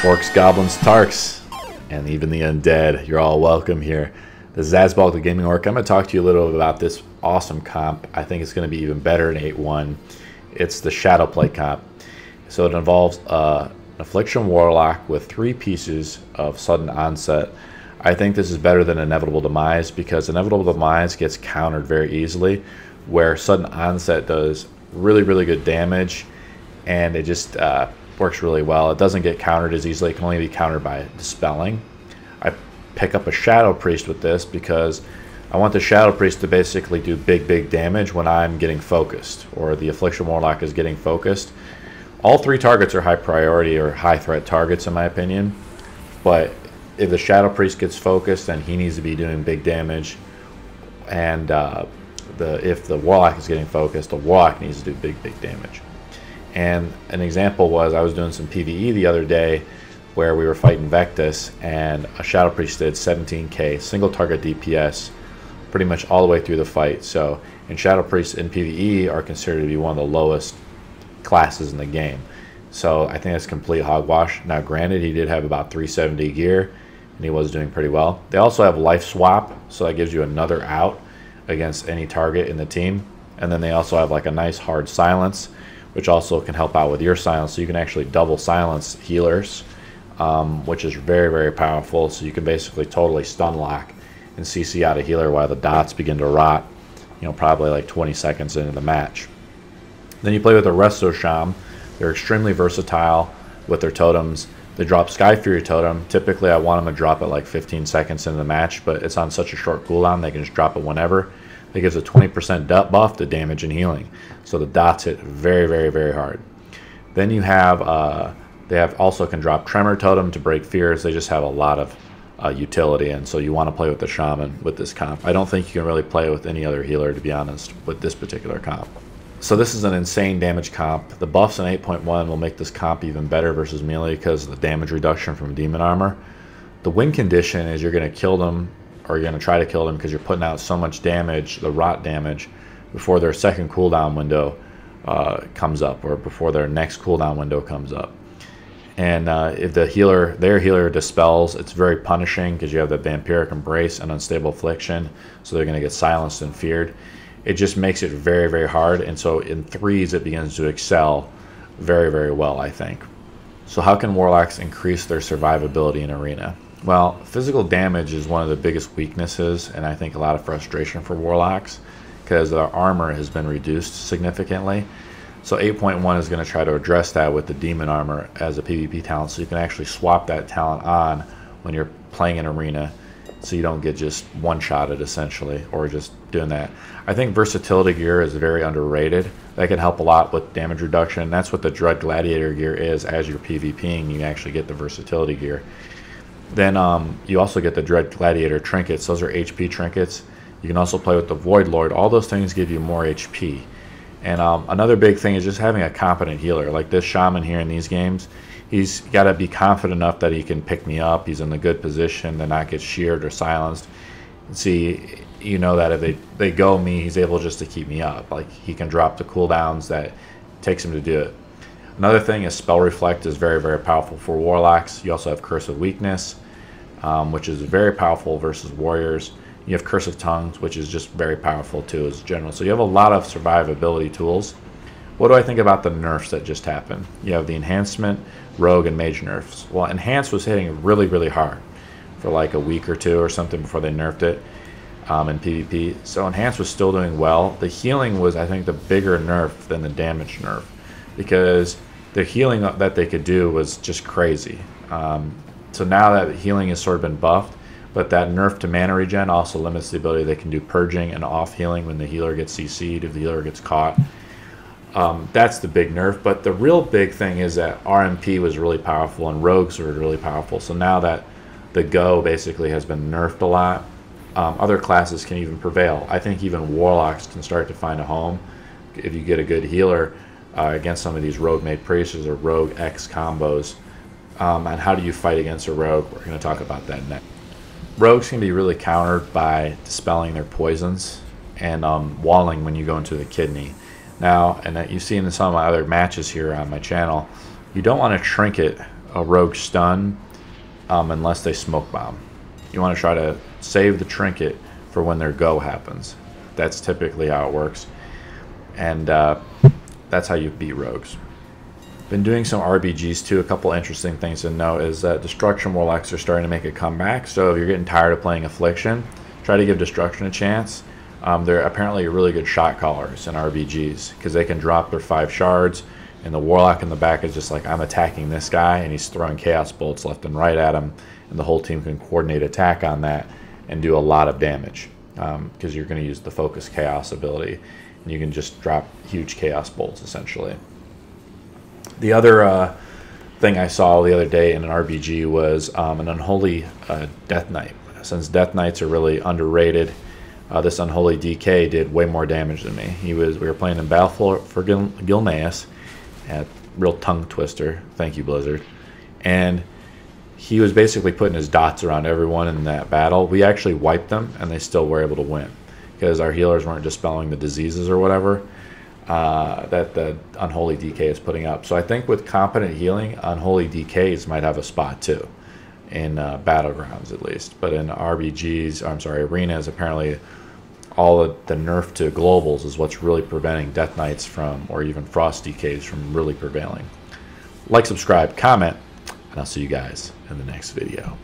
Orcs, Goblins, Tarks, and even the Undead. You're all welcome here. This is Zazball, the Gaming Orc. I'm going to talk to you a little bit about this awesome comp. I think it's going to be even better in 8.1. It's the Shadowplay comp. So it involves an Affliction Warlock with 3 pieces of sudden onset. I think this is better than Inevitable Demise because Inevitable Demise gets countered very easily, where sudden onset does really good damage, and it just works really well. It doesn't get countered as easily. It can only be countered by Dispelling. I pick up a Shadowpriest with this because I want the Shadowpriest to basically do big damage when I'm getting focused, or the Affliction Warlock is getting focused. All 3 targets are high priority or high threat targets in my opinion, but if the Shadowpriest gets focused, then he needs to be doing big damage, and if the Warlock is getting focused, the Warlock needs to do big damage. And an example was I was doing some PvE the other day where we were fighting Vectis, and a Shadowpriest did 17k single target DPS pretty much all the way through the fight. So, and Shadowpriests in PvE are considered to be one of the lowest classes in the game. So I think that's complete hogwash. Now granted, he did have about 370 gear and he was doing pretty well. They also have life swap, so that gives you another out against any target in the team. And then they also have like a nice hard silence, which also can help out with your silence. So you can actually double silence healers, which is very powerful. So you can basically totally stun lock and CC out a healer while the dots begin to rot, you know, probably like 20 seconds into the match. Then you play with the Resto Sham. They're extremely versatile with their totems. They drop Skyfury totem. Typically I want them to drop it like 15 seconds into the match, but it's on such a short cooldown they can just drop it whenever. It gives a 20% buff to damage and healing, so the dots hit very hard. Then you have they also can drop Tremor totem to break fears. They just have a lot of utility, and so you want to play with the shaman with this comp. I don't think you can really play with any other healer, to be honest, with this particular comp. So this is an insane damage comp. The buffs in 8.1 will make this comp even better versus melee because of the damage reduction from demon armor. The win condition is you're going to kill them, or you're going to try to kill them, because you're putting out so much damage, the rot damage, before their second cooldown window comes up, or before their next cooldown window comes up. And if their healer dispels, it's very punishing because you have the vampiric embrace and unstable affliction, so they're going to get silenced and feared. It just makes it very hard, and so in 3s it begins to excel very well, I think. So how can Warlocks increase their survivability in Arena? Well, physical damage is one of the biggest weaknesses, and I think a lot of frustration for Warlocks because their armor has been reduced significantly. So 8.1 is going to try to address that with the demon armor as a PvP talent, so you can actually swap that talent on when you're playing in Arena, so you don't get just one-shotted essentially, or just doing that. I think versatility gear is very underrated. That can help a lot with damage reduction. That's what the Dread Gladiator gear is. As you're PvPing, you actually get the versatility gear. Then you also get the Dread Gladiator Trinkets. Those are HP Trinkets. You can also play with the Voidloid. All those things give you more HP. And another big thing is just having a competent healer. Like this shaman here in these games, he's got to be confident enough that he can pick me up. He's in a good position to not get sheared or silenced. See, you know that if they go me, he's able just to keep me up. Like he can drop the cooldowns that takes him to do it. Another thing is Spell Reflect is very powerful for Warlocks. You also have Curse of Weakness, which is very powerful versus Warriors. You have Curse of Tongues, which is just very powerful too as general. So you have a lot of survivability tools. What do I think about the nerfs that just happened? You have the Enhancement, Rogue, and Mage nerfs. Well, Enhanced was hitting really hard for like a week or 2 or something before they nerfed it in PvP. So Enhanced was still doing well. The healing was, I think, the bigger nerf than the damage nerf, because the healing that they could do was just crazy. So now that healing has sort of been buffed, but that nerf to mana regen also limits the ability they can do purging and off healing when the healer gets CC'd, if the healer gets caught. That's the big nerf. But the real big thing is that RMP was really powerful and rogues were really powerful. So now that the Go basically has been nerfed a lot, other classes can even prevail. I think even Warlocks can start to find a home if you get a good healer against some of these rogue made priests or rogue X combos. And how do you fight against a rogue? We're going to talk about that next. Rogues can be really countered by dispelling their poisons and walling when you go into the kidney. Now, and that you see in some of my other matches here on my channel, you don't want to trinket a rogue stun unless they smoke bomb. You want to try to save the trinket for when their go happens. That's typically how it works, and that's how you beat rogues. Been doing some RBGs too. A couple interesting things to note is that Destruction Warlocks are starting to make a comeback. So if you're getting tired of playing Affliction, try to give Destruction a chance. They're apparently really good shot callers in RBGs because they can drop their 5 shards, and the Warlock in the back is just like, I'm attacking this guy, and he's throwing Chaos Bolts left and right at him, and the whole team can coordinate attack on that and do a lot of damage because you're going to use the Focus Chaos ability, and you can just drop huge Chaos Bolts essentially. The other thing I saw the other day in an RBG was an Unholy Death Knight. Since Death Knights are really underrated, this Unholy DK did way more damage than me. We were playing in Battle for Gilneas, at real tongue twister. Thank you, Blizzard. And he was basically putting his dots around everyone in that battle. We actually wiped them, and they still were able to win because our healers weren't dispelling the diseases or whatever that the Unholy DK is putting up. So I think with competent healing, Unholy DKs might have a spot too, in battlegrounds at least. But in RBGs, I'm sorry, arenas, apparently all of the nerf to globals is what's really preventing Death Knights from, or even Frost DKs from really prevailing. Like, subscribe, comment, and I'll see you guys in the next video.